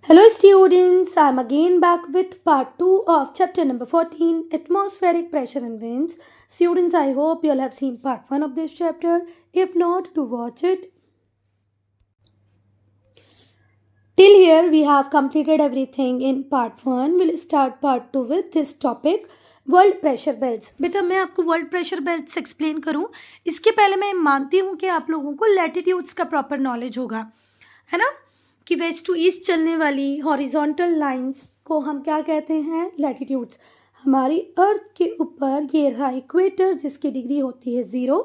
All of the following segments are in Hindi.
Hello students, I am again back with part 2 of chapter number 14, Atmospheric Pressure and Winds. Students, I hope you all have seen part 1 of this chapter. If not, to watch it. Till here we have completed everything in part 1. We'll start part 2 with this topic, world pressure belts. बेटा मैं आपको वर्ल्ड प्रेशर बेल्ट्स एक्सप्लेन करूं इसके पहले मैं मानती हूं कि आप लोगों को लैटिट्यूड्स का प्रॉपर नॉलेज होगा, है ना, कि वेस्ट टू ईस्ट चलने वाली हॉरिजॉन्टल लाइंस को हम क्या कहते हैं, लैटिट्यूड्स. हमारी अर्थ के ऊपर ये रहा इक्वेटर जिसकी डिग्री होती है 0.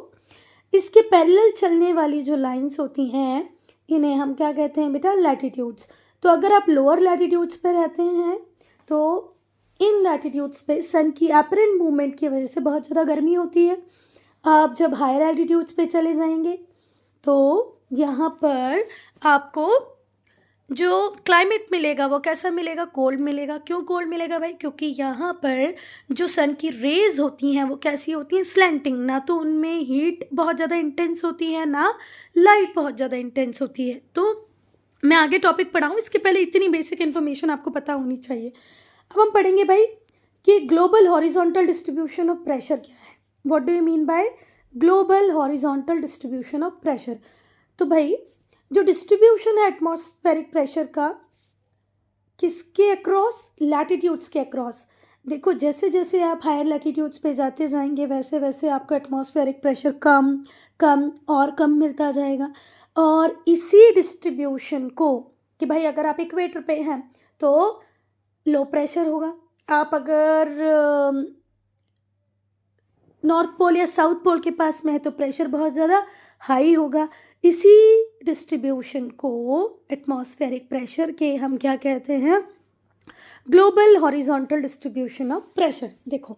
इसके पैरेलल चलने वाली जो लाइंस होती हैं इन्हें हम क्या कहते हैं बेटा, लैटिट्यूड्स. तो अगर आप लोअर लैटिट्यूड्स पे रहते हैं तो इन लैटिट्यूड्स पे सन की एपरेंट मूवमेंट की वजह से बहुत ज़्यादा गर्मी होती है. आप जब हायर एल्टीट्यूड्स पे चले जाएंगे तो यहाँ पर आपको जो क्लाइमेट मिलेगा वो कैसा मिलेगा, कोल्ड मिलेगा. क्यों कोल्ड मिलेगा भाई? क्योंकि यहाँ पर जो सन की रेज होती हैं वो कैसी होती हैं, स्लैंटिंग. ना तो उनमें हीट बहुत ज़्यादा इंटेंस होती है ना लाइट बहुत ज़्यादा इंटेंस होती है. तो मैं आगे टॉपिक पढ़ाऊँ इसके पहले इतनी बेसिक इन्फॉर्मेशन आपको पता होनी चाहिए. अब हम पढ़ेंगे भाई कि global horizontal distribution of pressure क्या है. What do you mean by global horizontal distribution of pressure? तो भाई जो डिस्ट्रीब्यूशन है एटमॉस्फेरिक प्रेशर का किसके अक्रॉस, लैटिट्यूड्स के अक्रॉस. देखो जैसे जैसे आप हायर लैटिट्यूड्स पे जाते जाएंगे वैसे वैसे आपको एटमॉस्फेरिक प्रेशर कम कम और कम मिलता जाएगा. और इसी डिस्ट्रीब्यूशन को कि भाई अगर आप इक्वेटर पे हैं तो लो प्रेशर होगा, आप अगर नॉर्थ पोल या साउथ पोल के पास में है तो प्रेशर बहुत ज़्यादा हाई होगा. इसी डिस्ट्रीब्यूशन को एटमॉस्फेरिक प्रेशर के हम क्या कहते हैं, global horizontal distribution of pressure. देखो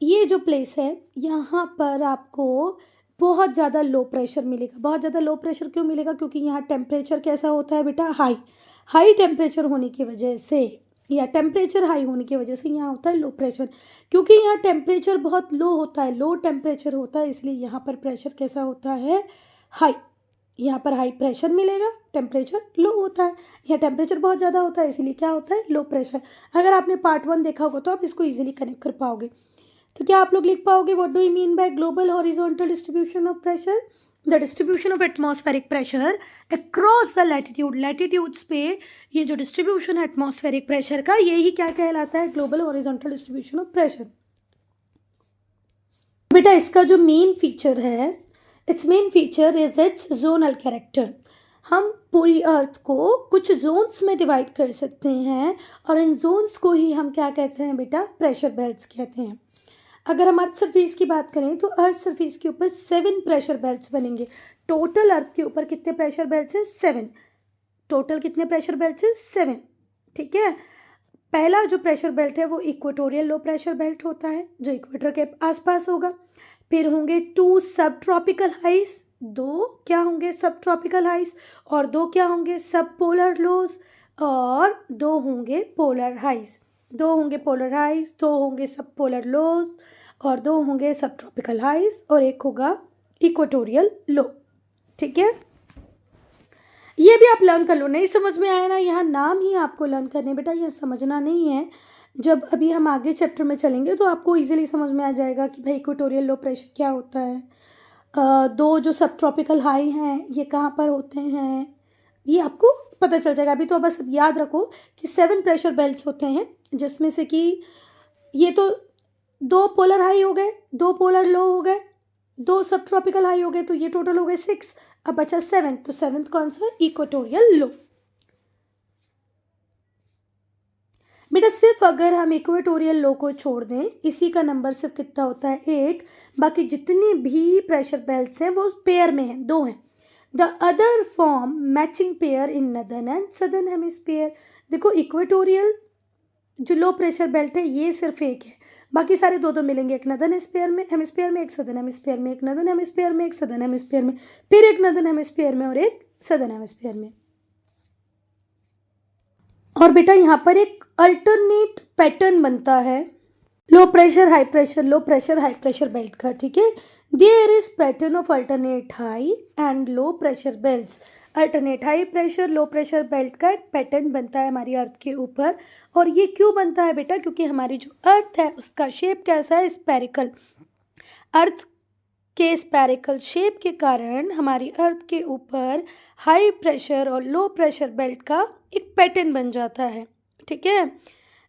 ये जो प्लेस है यहाँ पर आपको बहुत ज़्यादा लो प्रेशर मिलेगा. बहुत ज़्यादा लो प्रेशर क्यों मिलेगा? क्योंकि यहाँ टेम्परेचर कैसा होता है बेटा, हाई टेम्परेचर होने की वजह से या टेम्परेचर हाई होने की वजह से यहाँ होता है लो प्रेशर. क्योंकि यहाँ टेम्परेचर बहुत लो होता है, लो टेम्परेचर होता है, इसलिए यहाँ पर प्रेशर कैसा होता है, हाई. यहाँ पर हाई प्रेशर मिलेगा, टेम्परेचर लो होता है. यहाँ टेम्परेचर बहुत ज़्यादा होता है इसलिए क्या होता है, लो प्रेशर. अगर आपने पार्ट 1 देखा होगा तो आप इसको ईजिली कनेक्ट कर पाओगे. तो क्या आप लोग लिख पाओगे, what do you mean by global horizontal distribution of pressure, the distribution of atmospheric pressure across the latitude. Latitudes पे ये जो डिस्ट्रीब्यूशन है एटमॉस्फेरिक प्रेशर का यही क्या कहलाता है, global horizontal distribution of pressure. बेटा इसका जो मेन फीचर है, it's main feature is it's zonal character. हम पूरी अर्थ को कुछ जोन्स में डिवाइड कर सकते हैं और इन जोन्स को ही हम क्या कहते हैं बेटा, प्रेशर बेल्ट्स कहते हैं. अगर हम अर्थ सरफेस की बात करें तो अर्थ सरफेस के ऊपर 7 प्रेशर बेल्ट्स बनेंगे. टोटल अर्थ के ऊपर कितने प्रेशर बेल्ट्स हैं, 7. टोटल कितने प्रेशर बेल्ट्स हैं, 7. ठीक है. पहला जो प्रेशर बेल्ट है वो इक्वेटोरियल लो प्रेशर बेल्ट होता है जो इक्वेटर के आसपास होगा. फिर होंगे 2 सब ट्रॉपिकल हाइस, 2 क्या होंगे सब ट्रॉपिकल हाइस, और 2 क्या होंगे सब पोलर लोज, और 2 होंगे पोलर हाइस. 2 होंगे पोलर हाइस, 2 होंगे सब पोलर लोज, और 2 होंगे सब ट्रॉपिकल हाइस, और एक होगा इक्वेटोरियल लो. ठीक है, ये भी आप लर्न कर लो. नहीं समझ में आया ना, यहाँ नाम ही आपको लर्न करने बेटा, यह समझना नहीं है. जब अभी हम आगे चैप्टर में चलेंगे तो आपको इजीली समझ में आ जाएगा कि भाई इक्वेटोरियल लो प्रेशर क्या होता है. 2 जो सब ट्रॉपिकल हाई हैं ये कहाँ पर होते हैं ये आपको पता चल जाएगा. अभी तो बस अब याद रखो कि 7 प्रेशर बेल्ट्स होते हैं जिसमें से कि ये तो 2 पोलर हाई हो गए, 2 पोलर लो हो गए, 2 सब ट्रॉपिकल हाई हो गए, तो ये टोटल हो गए 6. अब बचा 7, तो 7th कौन सा, इक्वेटोरियल लो. बेटा सिर्फ अगर हम इक्वेटोरियल लो को छोड़ दें इसी का नंबर सिर्फ कितना होता है, 1. बाकी जितनी भी प्रेशर बेल्ट्स हैं वो पेयर में हैं, 2 हैं. The other form matching pair in northern and southern hemisphere. देखो इक्वेटोरियल जो लो प्रेशर बेल्ट है ये सिर्फ 1 है, बाकी सारे 2 मिलेंगे. एक नदर्न हेमिस्फीयर में, एक सदर्न हेमिस्फीयर में, एक नदर्न हेमिस्फीयर में, एक सदर्न हेमिस्फीयर में, फिर एक नदर्न हेमिस्फीयर में और एक सदर्न हेमिस्फीयर में. और बेटा यहाँ पर एक अल्टरनेट पैटर्न बनता है low pressure high pressure, low pressure high pressure belt का. ठीक है, there is pattern of alternate high and low pressure belts alternate high pressure low pressure belt का एक पैटर्न बनता है हमारी अर्थ के ऊपर। और ये क्यों बनता है बेटा? क्योंकि हमारी जो अर्थ है उसका शेप कैसा है? स्पेरिकल। अर्थ के स्पेरिकल शेप के कारण हमारी अर्थ के ऊपर हाई प्रेशर और लो प्रेशर बेल्ट का एक पैटर्न बन जाता है। ठीक है,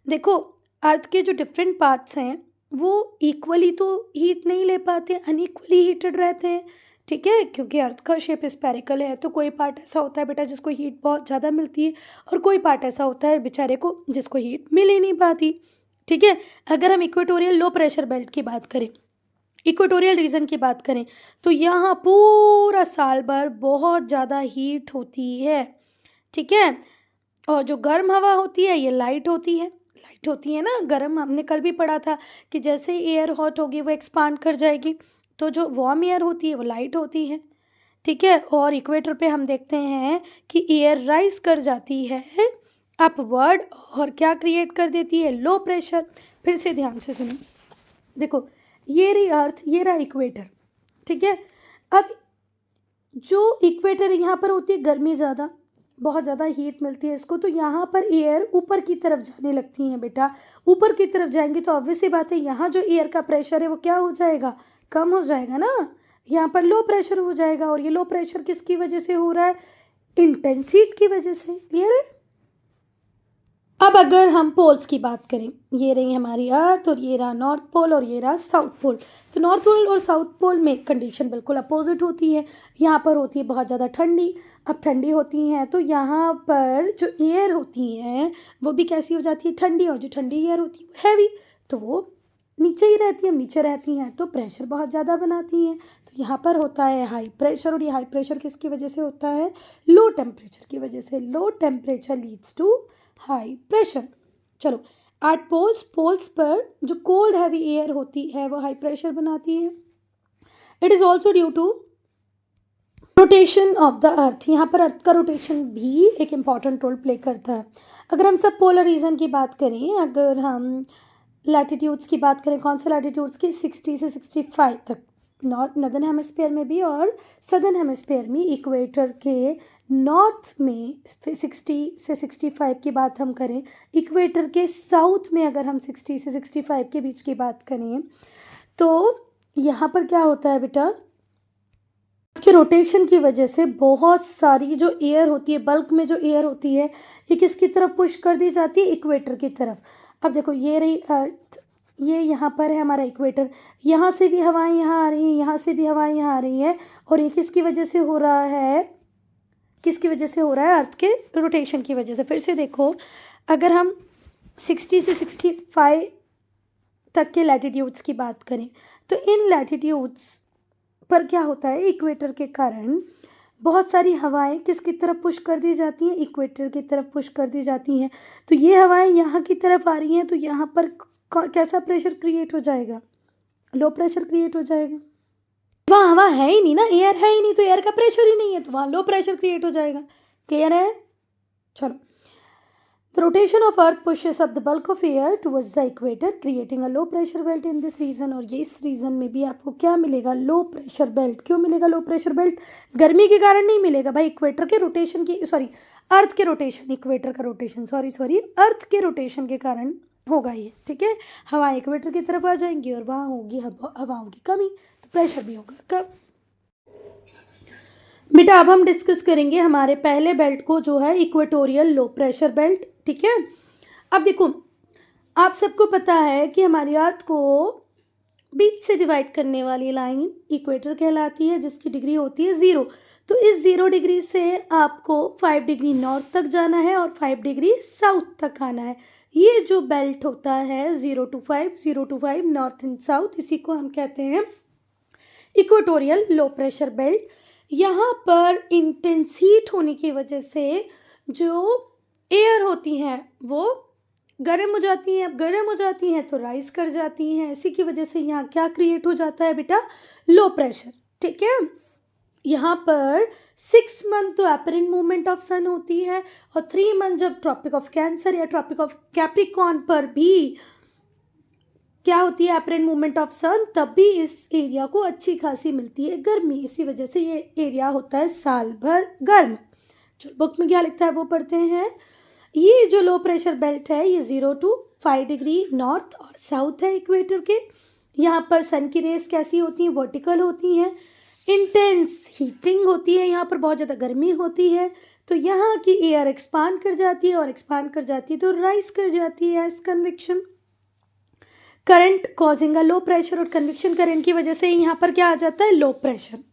देखो अर्थ के जो डिफरेंट पार्ट्स हैं वो इक्वली तो हीट नहीं ले पाते, अनइक्वली हीटेड रहते हैं। ठीक है, क्योंकि अर्थ का शेप स्पेरिकल है तो कोई पार्ट ऐसा होता है बेटा जिसको हीट बहुत ज़्यादा मिलती है, और कोई पार्ट ऐसा होता है बेचारे को जिसको हीट मिल ही नहीं पाती। ठीक है, अगर हम इक्वेटोरियल लो प्रेशर बेल्ट की बात करें, इक्वेटोरियल रीजन की बात करें, तो यहाँ पूरा साल भर बहुत ज़्यादा हीट होती है। ठीक है, और जो गर्म हवा होती है ये लाइट होती है। लाइट होती है ना, गर्म हमने कल भी पढ़ा था कि जैसे एयर हॉट होगी वो एक्सपांड कर जाएगी, तो जो वार्म एयर होती है वो लाइट होती है। ठीक है, और इक्वेटर पे हम देखते हैं कि एयर राइज कर जाती है अपवर्ड, और क्या क्रिएट कर देती है? Low pressure. फिर से ध्यान से सुनो, देखो ये रही अर्थ, ये रहा इक्वेटर। ठीक है, अब जो इक्वेटर यहाँ पर होती है गर्मी ज़्यादा, बहुत ज़्यादा हीट मिलती है इसको, तो यहाँ पर एयर ऊपर की तरफ जाने लगती हैं बेटा। ऊपर की तरफ जाएंगी तो ऑब्वियस सी बात है यहाँ जो एयर का प्रेशर है वो क्या हो जाएगा? कम हो जाएगा ना, यहाँ पर लो प्रेशर हो जाएगा। और ये लो प्रेशर किसकी वजह से हो रहा है? इंटेंस हीट की वजह से। क्लियर है? अब अगर हम पोल्स की बात करें, ये रही हमारी अर्थ और ये रहा नॉर्थ पोल और ये रहा साउथ पोल। तो नॉर्थ पोल और साउथ पोल में कंडीशन बिल्कुल अपोजिट होती है। यहाँ पर होती है बहुत ज़्यादा ठंडी। अब ठंडी होती हैं तो यहाँ पर जो एयर होती हैं वो भी कैसी हो जाती है? ठंडी। और जो ठंडी एयर होती है वो हैवी, तो वो नीचे ही रहती है। नीचे रहती हैं तो प्रेशर बहुत ज़्यादा बनाती हैं, तो यहाँ पर होता है हाई प्रेशर। और ये हाई प्रेशर किसकी वजह से होता है? लो टेम्परेचर की वजह से। Low temperature leads to high pressure. चलो, एट पोल्स पर जो कोल्ड हैवी एयर होती है वो हाई प्रेशर बनाती है। It is also due to rotation of the earth. यहाँ पर अर्थ का रोटेशन भी एक इम्पॉर्टेंट रोल प्ले करता है। अगर हम सब पोलर रीजन की बात करें, अगर हम लैटिट्यूड्स की बात करें, कौन से लैटिट्यूड्स की? 60 से 65 तक, नॉर्थ नदर्न हेमिस्फीयर में भी और सदर्न हेमिस्फीयर में। इक्वेटर के नॉर्थ में 60 से 65 की बात हम करें, इक्वेटर के साउथ में अगर हम 60 से 65 के बीच की बात करें, तो यहाँ पर क्या होता है बेटा? के रोटेशन की वजह से बहुत सारी जो एयर होती है, बल्क में जो एयर होती है, ये किसकी तरफ पुश कर दी जाती है? इक्वेटर की तरफ। अब देखो ये रही अर्थ, ये यहाँ पर है हमारा इक्वेटर, यहाँ से भी हवाएं यहाँ आ रही हैं, यहाँ से भी हवाएं यहाँ आ रही हैं, और ये किसकी वजह से हो रहा है? किसकी वजह से हो रहा है? अर्थ के रोटेशन की वजह से। फिर से देखो, अगर हम 60 से 65 तक के लैटिट्यूड्स की बात करें, तो इन लैटिट्यूड्स पर क्या होता है? इक्वेटर के कारण बहुत सारी हवाएं किसकी तरफ पुश कर दी जाती हैं? इक्वेटर की तरफ पुश कर दी जाती हैं। तो ये हवाएं यहाँ की तरफ आ रही हैं, तो यहाँ पर कैसा प्रेशर क्रिएट हो जाएगा? लो प्रेशर क्रिएट हो जाएगा। वहाँ हवा है ही नहीं ना, एयर है ही नहीं, तो एयर का प्रेशर ही नहीं है, तो वहाँ लो प्रेशर क्रिएट हो जाएगा। क्लियर है? चलो, the rotation of earth pushes up the bulk of air towards the equator, creating a low pressure belt in this region। और ये इस रीजन में भी आपको क्या मिलेगा? लो प्रेशर बेल्ट। क्यों मिलेगा लो प्रेशर बेल्ट? गर्मी के कारण नहीं मिलेगा भाई, इक्वेटर के रोटेशन की, सॉरी अर्थ के रोटेशन, इक्वेटर का रोटेशन, सॉरी अर्थ के रोटेशन के कारण होगा ये। ठीक है, हवा इक्वेटर की तरफ आ जाएंगी और वहाँ होगी हवाओं की कमी, तो प्रेशर भी होगा कम। बेटा अब हम डिस्कस करेंगे हमारे पहले बेल्ट को, जो है इक्वेटोरियल लो प्रेशर बेल्ट। ठीक है, अब देखो आप सबको पता है कि हमारी अर्थ को बीच से डिवाइड करने वाली लाइन इक्वेटर कहलाती है, जिसकी डिग्री होती है 0। तो इस 0 डिग्री से आपको 5 डिग्री नॉर्थ तक जाना है और 5 डिग्री साउथ तक आना है। ये जो बेल्ट होता है 0 to 5 नॉर्थ एंड साउथ, इसी को हम कहते हैं इक्वेटोरियल लो प्रेशर बेल्ट। यहाँ पर इंटेंस हीट होने की वजह से जो एयर होती हैं वो गर्म हो जाती हैं। अब गर्म हो जाती हैं तो राइज कर जाती हैं, इसी की वजह से यहाँ क्या क्रिएट हो जाता है बेटा? Low pressure. ठीक है, यहाँ पर 6 मंथ तो एपरेंट मूवमेंट ऑफ सन होती है, और 3 मंथ जब ट्रॉपिक ऑफ कैंसर या ट्रॉपिक ऑफ कैप्रिकॉर्न पर भी क्या होती है? एपरेंट मूवमेंट ऑफ सन, तब भी इस एरिया को अच्छी खासी मिलती है गर्मी। इसी वजह से ये एरिया होता है साल भर गर्म। चलो बुक में क्या लिखता है वो पढ़ते हैं। ये जो लो प्रेशर बेल्ट है ये 0 to 5 डिग्री नॉर्थ और साउथ है इक्वेटर के। यहाँ पर सन की रेस कैसी होती हैं, वर्टिकल होती हैं। इंटेंस हीटिंग होती है, यहाँ पर बहुत ज़्यादा गर्मी होती है, तो यहाँ की एयर एक्सपांड कर जाती है और एक्सपांड कर जाती है तो राइज कर जाती है as convection current causing a low pressure. और कन्वेक्शन करंट की वजह से यहाँ पर क्या आ जाता है, लो प्रेशर।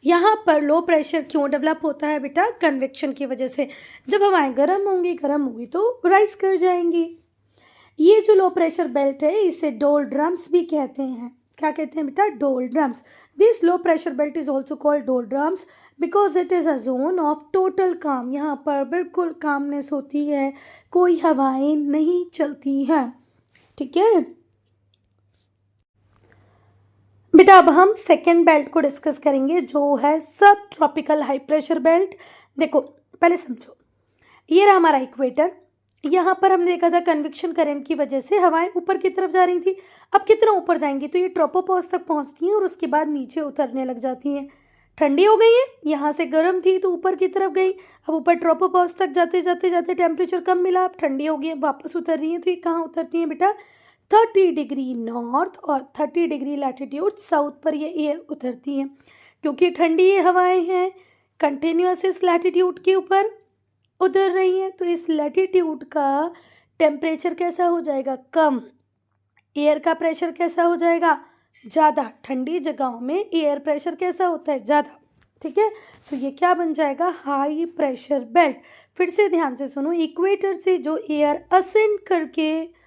यहाँ पर लो प्रेशर क्यों डेवलप होता है बेटा, कन्वेक्शन की वजह से। जब हवाएं गर्म होंगी तो राइज कर जाएंगी। ये जो लो प्रेशर बेल्ट है इसे डोलड्रम्स भी कहते हैं। क्या कहते हैं बेटा, डोलड्रम्स। This low pressure belt is also called डोलड्रम्स because it is a zone of total काम। यहाँ पर बिल्कुल कामनेस होती है, कोई हवाएं नहीं चलती हैं। ठीक है बेटा, अब हम सेकेंड बेल्ट को डिस्कस करेंगे जो है सब ट्रॉपिकल हाई प्रेशर बेल्ट। देखो पहले समझो, ये रहा हमारा इक्वेटर। यहाँ पर हमने देखा था कन्वेक्शन करंट की वजह से हवाएं ऊपर की तरफ जा रही थी। अब कितना ऊपर जाएंगी तो ये ट्रोपोपॉज तक पहुँचती हैं और उसके बाद नीचे उतरने लग जाती हैं। ठंडी हो गई है, यहाँ से गर्म थी तो ऊपर की तरफ गई, अब ऊपर ट्रोपोपॉज तक जाते जाते जाते टेम्परेचर कम मिला, अब ठंडी हो गई है, वापस उतर रही हैं। तो ये कहाँ उतरती हैं बेटा, 30 डिग्री नॉर्थ और 30 डिग्री लैटिट्यूड साउथ पर ये एयर उतरती हैं। क्योंकि ठंडी ये हवाएं हैं, कंटिन्यूस इस लैटिट्यूड के ऊपर उतर रही हैं, तो इस लैटिट्यूड का टेम्परेचर कैसा हो जाएगा, कम। एयर का प्रेशर कैसा हो जाएगा, ज़्यादा। ठंडी जगहों में एयर प्रेशर कैसा होता है, ज़्यादा। ठीक है, तो ये क्या बन जाएगा, हाई प्रेशर बेल्ट। फिर से ध्यान से सुनो, इक्वेटर से जो एयर असेंड करके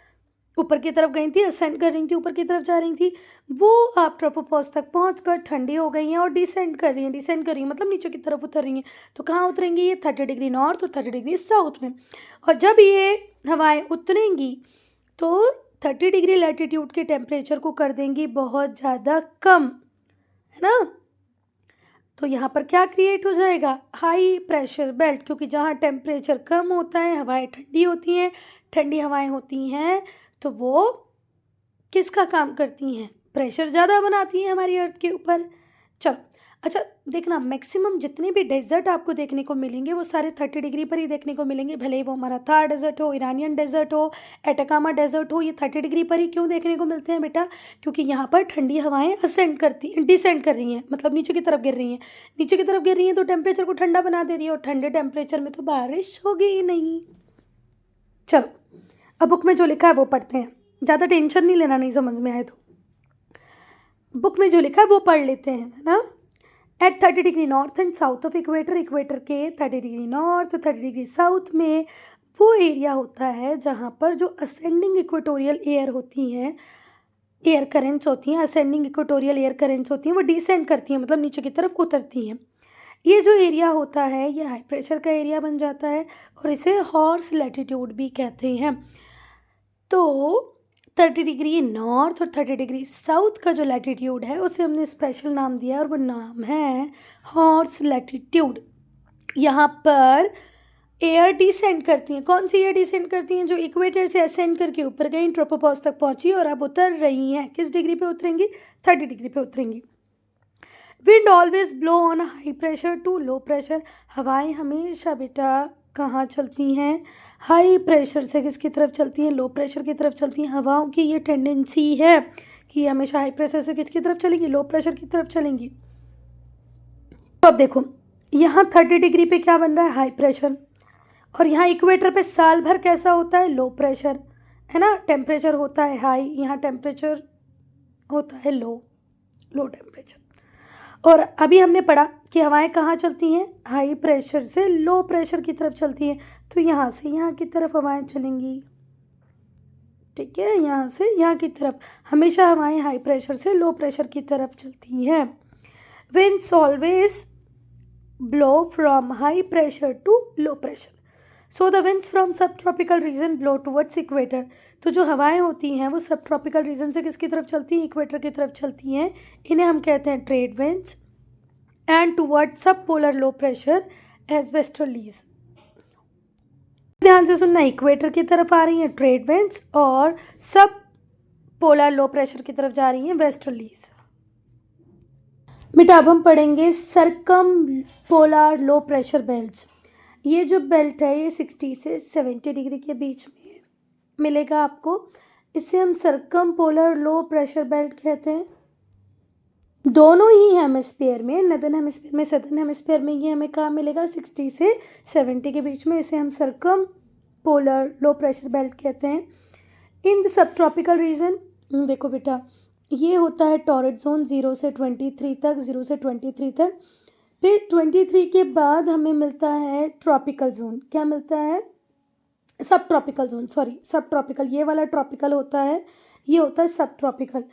ऊपर की तरफ गई थी, असेंड कर रही थी, ऊपर की तरफ जा रही थी, वो आप ट्रोपोपॉज तक पहुंचकर ठंडी हो गई हैं और डिसेंड कर रही हैं। डिसेंड कर रही हैं मतलब नीचे की तरफ उतर रही हैं। तो कहाँ उतरेंगी, ये 30 डिग्री नॉर्थ और 30 डिग्री साउथ में। और जब ये हवाएं उतरेंगी तो 30 डिग्री लैटिट्यूड के टेम्परेचर को कर देंगी बहुत ज़्यादा कम, है ना। तो यहाँ पर क्या क्रिएट हो जाएगा, हाई प्रेशर बेल्ट। क्योंकि जहाँ टेम्परेचर कम होता है हवाएं ठंडी होती हैं, ठंडी हवाएं होती हैं तो वो किसका काम करती हैं, प्रेशर ज़्यादा बनाती हैं हमारी अर्थ के ऊपर। चलो अच्छा देखना, मैक्सिमम जितने भी डेजर्ट आपको देखने को मिलेंगे वो सारे 30 डिग्री पर ही देखने को मिलेंगे। भले ही वो हमारा थार डेजर्ट हो, ईरानियन डेजर्ट हो, एटाकामा डेजर्ट हो, ये 30 डिग्री पर ही क्यों देखने को मिलते हैं बेटा, क्योंकि यहाँ पर ठंडी हवाएं डिसेंड कर रही हैं, मतलब नीचे की तरफ गिर रही हैं। नीचे की तरफ गिर रही हैं तो टेम्परेचर को ठंडा बना दे रही है, और ठंडे टेम्परेचर में तो बारिश होगी ही नहीं। चलो अब बुक में जो लिखा है वो पढ़ते हैं, ज़्यादा टेंशन नहीं लेना, नहीं समझ में आए तो बुक में जो लिखा है वो पढ़ लेते हैं, है ना। At 30 degree north and south of equator, equator के 30 डिग्री नॉर्थ 30 डिग्री साउथ में वो एरिया होता है जहाँ पर जो असेंडिंग इक्वेटोरियल एयर होती हैं, एयर करेंट्स होती हैं, असेंडिंग इक्वेटोरियल एयर करेंट्स होती हैं, वो डिसेंड करती हैं मतलब नीचे की तरफ उतरती हैं। ये जो एरिया होता है ये हाई प्रेशर का एरिया बन जाता है और इसे हॉर्स लैटिट्यूड भी कहते हैं। तो 30 डिग्री नॉर्थ और 30 डिग्री साउथ का जो लैटिट्यूड है उसे हमने स्पेशल नाम दिया और वो नाम है हॉर्स लैटिट्यूड। यहाँ पर एयर डिसेंड करती हैं, कौन सी एयर डिसेंड करती हैं, जो इक्वेटर से असेंड करके ऊपर गई, ट्रोपोपॉज तक पहुँची और अब उतर रही हैं। किस डिग्री पे उतरेंगी, 30 डिग्री पे उतरेंगी। Wind always blow on high pressure to low pressure, हवाएं हमेशा बेटा कहाँ चलती हैं, हाई प्रेशर से किसकी तरफ चलती हैं, लो प्रेशर की तरफ चलती हैं। हवाओं की ये टेंडेंसी है कि हमेशा हाई प्रेशर से किसकी तरफ चलेंगी, लो प्रेशर की तरफ चलेंगी। तो अब देखो यहाँ 30 डिग्री पे क्या बन रहा है, हाई प्रेशर, और यहाँ इक्वेटर पे साल भर कैसा होता है, लो प्रेशर, है ना। टेम्परेचर होता है हाई, यहाँ टेम्परेचर होता है लो टेम्परेचर। और अभी हमने पढ़ा कि हवाएं कहाँ चलती हैं, हाई प्रेशर से लो प्रेशर की तरफ चलती हैं, तो यहाँ से यहाँ की तरफ हवाएं चलेंगी। ठीक है, यहाँ से यहाँ की तरफ हमेशा हवाएं हाई प्रेशर से लो प्रेशर की तरफ चलती हैं। Winds always blow from high pressure to low pressure, so the winds from subtropical region blow towards equator. तो जो हवाएं होती हैं वो सब ट्रॉपिकल रीजन से किसकी तरफ चलती हैं, इक्वेटर की तरफ चलती हैं। इन्हें हम कहते हैं trade winds, and towards sub polar low pressure as westerlies. ध्यान से सुनना, इक्वेटर की तरफ आ रही हैं ट्रेड विंड्स और सब पोलर लो प्रेशर की तरफ जा रही हैं वेस्टर्लीज। बेटा अब हम पढ़ेंगे सरकम पोलर लो प्रेशर बेल्ट्स। ये जो बेल्ट है ये 60 से 70 डिग्री के बीच में मिलेगा आपको। इसे हम सरकम पोलर लो प्रेशर बेल्ट कहते हैं। दोनों ही हेमिस्फीयर में, नदर्न हेमिस्फीयर में, सदर्न हेमिस्फीयर में, ये हमें कहाँ मिलेगा 60 से 70 के बीच में। इसे हम सरकम पोलर लो प्रेशर बेल्ट कहते हैं। In the sub tropical region, देखो बेटा, ये होता है टॉरड जोन 0 से 23 तक, 0 से 23 तक। फिर 23 के बाद हमें मिलता है ट्रॉपिकल जोन। क्या मिलता है? सब ट्रॉपिकल जोन, सॉरी सब ट्रॉपिकल, ये वाला ट्रॉपिकल होता है, ये होता है सब ट्रॉपिकल।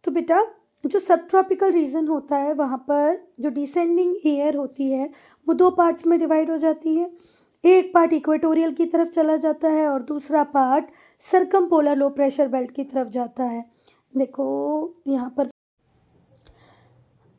तो बेटा जो सब ट्रॉपिकल रीजन होता है वहाँ पर जो डिसेंडिंग एयर होती है वो दो पार्ट्स में डिवाइड हो जाती है। एक पार्ट इक्वेटोरियल की तरफ चला जाता है और दूसरा part circumpolar low pressure belt की तरफ जाता है। देखो यहाँ पर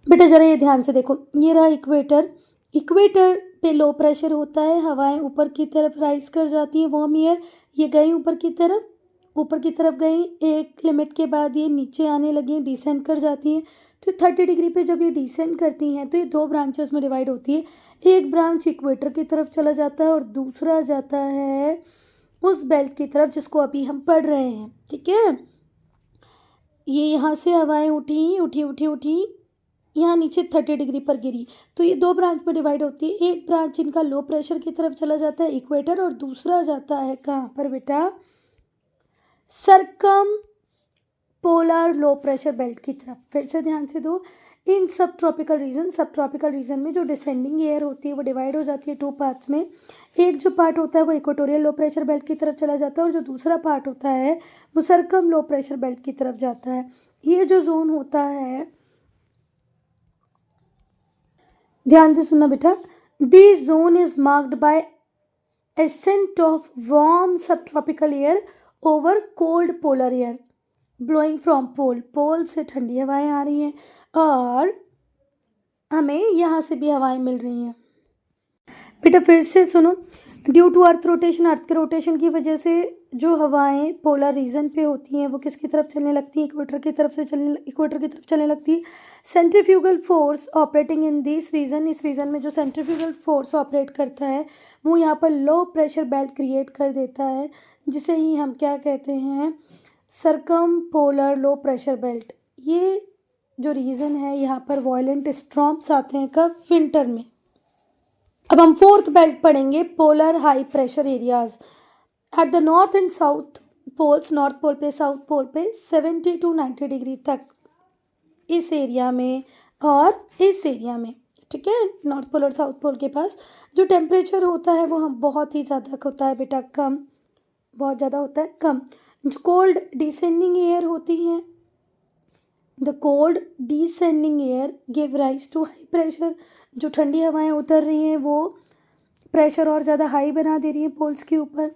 बेटा ज़रा ये ध्यान से देखो, ये रहा इक्वेटर। इक्वेटर पे लो प्रेशर होता है, हवाएं ऊपर की तरफ राइज कर जाती हैं, वार्म एयर, ये गई ऊपर की तरफ, ऊपर की तरफ गई, एक लिमिट के बाद ये नीचे आने लगी, डिसेंड कर जाती हैं। तो 30 डिग्री पे जब ये डिसेंड करती हैं तो ये दो ब्रांचेस में डिवाइड होती है। एक ब्रांच इक्वेटर की तरफ चला जाता है और दूसरा जाता है उस बेल्ट की तरफ जिसको अभी हम पढ़ रहे हैं, ठीक है। ये यहाँ से हवाएं उठी उठी उठी उठी, यहाँ नीचे 30 डिग्री पर गिरी, तो ये दो ब्रांच में डिवाइड होती है। एक ब्रांच इनका लो प्रेशर की तरफ चला जाता है इक्वेटर, और दूसरा जाता है कहाँ पर बेटा? सरकम पोलर लो प्रेशर बेल्ट की तरफ। फिर से ध्यान से दो, इन सब ट्रॉपिकल रीजन में जो डिसेंडिंग एयर होती है वो डिवाइड हो जाती है टू पार्ट्स में। एक जो पार्ट होता है वो इक्वेटोरियल लो प्रेशर बेल्ट की तरफ चला जाता है और जो दूसरा पार्ट होता है वो सरकम लो प्रेशर बेल्ट की तरफ जाता है। ये जो जोन होता है, ध्यान से सुनना बेटा, this zone is marked by ascent of warm subtropical air over cold polar air blowing from पोल से ठंडी हवाएं आ रही हैं और हमें यहाँ से भी हवाएं मिल रही हैं। बेटा फिर से सुनो, ड्यू टू अर्थ के रोटेशन की वजह से जो हवाएं पोलर रीजन पे होती हैं वो किसकी तरफ चलने लगती हैं? इक्वेटर की तरफ चलने लगती है। Centrifugal force operating in this region, इस रीजन में जो सेंट्रीफ्यूगल फोर्स ऑपरेट करता है वो यहाँ पर लो प्रेशर बेल्ट क्रिएट कर देता है, जिसे ही हम क्या कहते हैं? सरकम पोलर लो प्रेशर बेल्ट। ये जो रीजन है यहाँ पर वॉयलेंट स्टॉर्म्स आते हैं कब? विंटर में। अब हम फोर्थ बेल्ट पढ़ेंगे, polar high pressure areas at the north and south poles. North pole पे, साउथ पोल पे 70 to 90 डिग्री तक इस एरिया में और इस एरिया में, ठीक है। नॉर्थ पोल और साउथ पोल के पास जो टेम्परेचर होता है वो हम बहुत ही ज़्यादा होता है बेटा, कम, बहुत ज़्यादा होता है कम। जो कोल्ड डिसेंडिंग एयर होती हैं, the cold descending air give rise to high pressure. जो ठंडी हवाएं उतर रही हैं वो प्रेशर और ज़्यादा हाई बना दे रही हैं पोल्स के ऊपर।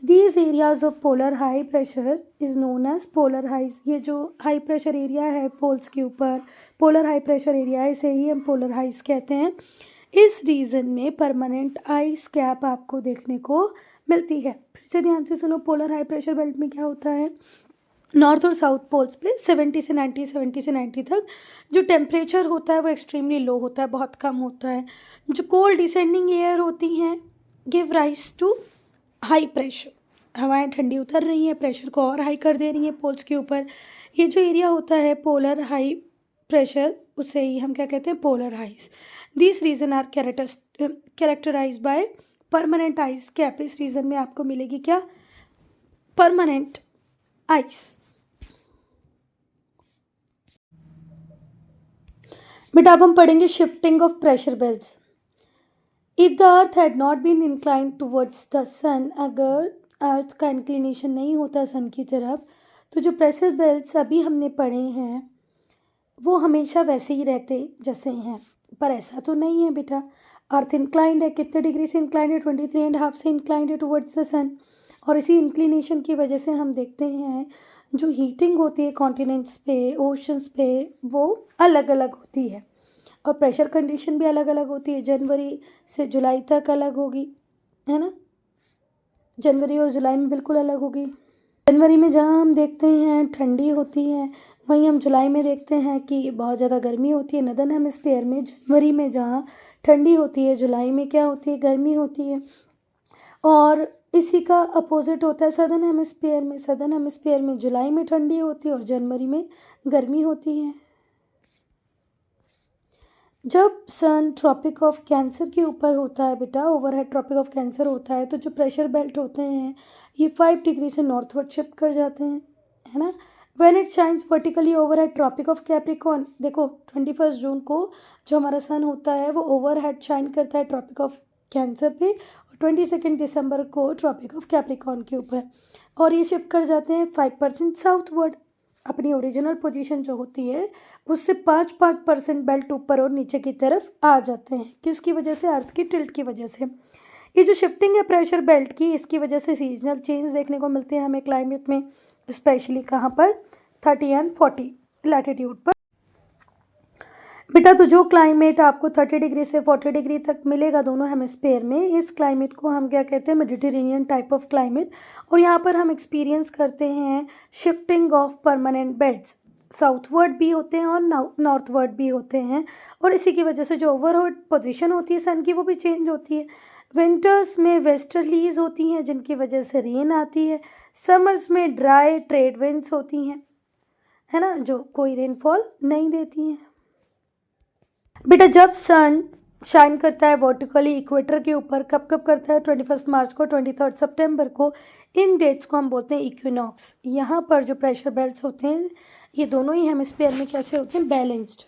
These areas of polar high pressure is known as polar highs. ये जो हाई प्रेशर एरिया है पोल्स के ऊपर, पोलर हाई प्रेशर एरिया है, इसे ही हम पोलर हाइज कहते हैं। इस रीजन में परमानेंट आइस कैप आपको देखने को मिलती है। फिर से ध्यान से सुनो, पोलर हाई प्रेशर बेल्ट में क्या होता है? नॉर्थ और साउथ पोल्स पे 70 से 90 तक जो टेम्परेचर होता है वो एक्सट्रीमली लो होता है, बहुत कम होता है। जो कोल्ड डिसेंडिंग एयर होती हैं give rise to high pressure. हवाएं ठंडी उतर रही हैं, प्रेशर को और हाई कर दे रही हैं पोल्स के ऊपर। ये जो एरिया होता है पोलर हाई प्रेशर, उसे ही हम क्या कहते हैं? Polar highs. This region are characterise by permanent ice cap. इस रीजन में आपको मिलेगी क्या? Permanent ice. बेटा अब हम पढ़ेंगे shifting of pressure belts. If the earth had not been inclined towards the sun, अगर अर्थ का इंक्लिनेशन नहीं होता सन की तरफ, तो जो प्रेशर बेल्ट्स अभी हमने पढ़े हैं वो हमेशा वैसे ही रहते जैसे हैं, पर ऐसा तो नहीं है बेटा। अर्थ इंक्लाइंड है, कितने डिग्री से इंक्लाइंड है? 23.5 से इंक्लाइंड है टुवर्ड्स द सन। और इसी इंक्लिनेशन की वजह से हम देखते हैं जो हीटिंग होती है कॉन्टिनेंट्स पे, ओशंस पे, वो अलग अलग होती है और प्रेशर कंडीशन भी अलग अलग होती है। जनवरी से जुलाई तक अलग होगी, है ना। जनवरी और जुलाई में बिल्कुल अलग होगी। जनवरी में जहाँ हम देखते हैं ठंडी होती है वहीं हम जुलाई में देखते हैं कि बहुत ज़्यादा गर्मी होती है नदर्न हेमिस्फीयर में। जनवरी में जहाँ ठंडी होती है, जुलाई में क्या होती है, गर्मी होती है। और इसी का अपोजिट होता है सदर्न हेमिस्फीयर में। सदर्न हेमिस्फीयर में जुलाई में ठंडी होती है और जनवरी में गर्मी होती है। जब सन ट्रॉपिक ऑफ कैंसर के ऊपर होता है बेटा, ओवरहेड ट्रॉपिक ऑफ कैंसर होता है, तो जो प्रेशर बेल्ट होते हैं ये 5 डिग्री से नॉर्थवर्ड शिफ्ट कर जाते हैं, है ना। When it shines vertically overhead tropic of Capricorn, देखो 21 जून को जो हमारा सन होता है वो ओवरहेड शाइन करता है ट्रॉपिक ऑफ कैंसर पे, और 22 दिसंबर को ट्रॉपिक ऑफ कैप्रिकॉर्न के ऊपर, और ये शिफ्ट कर जाते हैं 5% साउथवर्ड। अपनी ओरिजिनल पोजीशन जो होती है उससे 5% बेल्ट ऊपर और नीचे की तरफ आ जाते हैं। किसकी वजह से? अर्थ की टिल्ट की वजह से। ये जो शिफ्टिंग है प्रेशर बेल्ट की, इसकी वजह से सीजनल चेंज देखने को मिलते हैं हमें क्लाइमेट में, स्पेशली कहाँ पर? 30 एंड 40 लैटिट्यूड पर। बेटा तो जो क्लाइमेट आपको 30 डिग्री से 40 डिग्री तक मिलेगा दोनों हेमिस्फीयर में, इस क्लाइमेट को हम क्या कहते हैं? Mediterranean type of climate. और यहाँ पर हम एक्सपीरियंस करते हैं shifting of permanent belts, southward भी होते हैं और नॉर्थवर्ड भी होते हैं। और इसी की वजह से जो ओवरऑल पोजीशन होती है सन की वो भी चेंज होती है। विंटर्स में वेस्टर्लीज होती हैं जिनकी वजह से रेन आती है। समर्स में ड्राई ट्रेड विंड्स होती हैं, है ना, जो कोई रेनफॉल नहीं देती हैं। बेटा जब सन शाइन करता है वर्टिकली इक्वेटर के ऊपर, कब कब करता है? 21 मार्च को, 23 सितंबर को। इन डेट्स को हम बोलते हैं इक्विनॉक्स। यहाँ पर जो प्रेशर बेल्ट्स होते हैं ये दोनों ही हेमिस्फीयर में कैसे होते हैं? बैलेंस्ड।